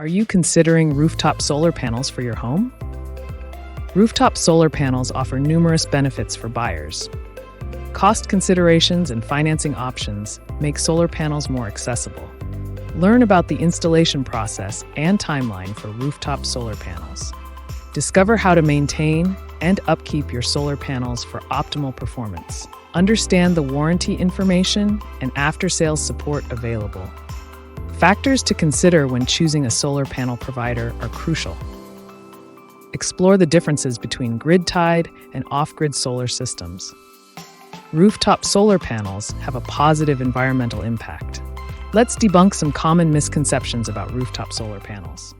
Are you considering rooftop solar panels for your home? Rooftop solar panels offer numerous benefits for buyers. Cost considerations and financing options make solar panels more accessible. Learn about the installation process and timeline for rooftop solar panels. Discover how to maintain and upkeep your solar panels for optimal performance. Understand the warranty information and after-sales support available. Factors to consider when choosing a solar panel provider are crucial. Explore the differences between grid-tied and off-grid solar systems. Rooftop solar panels have a positive environmental impact. Let's debunk some common misconceptions about rooftop solar panels.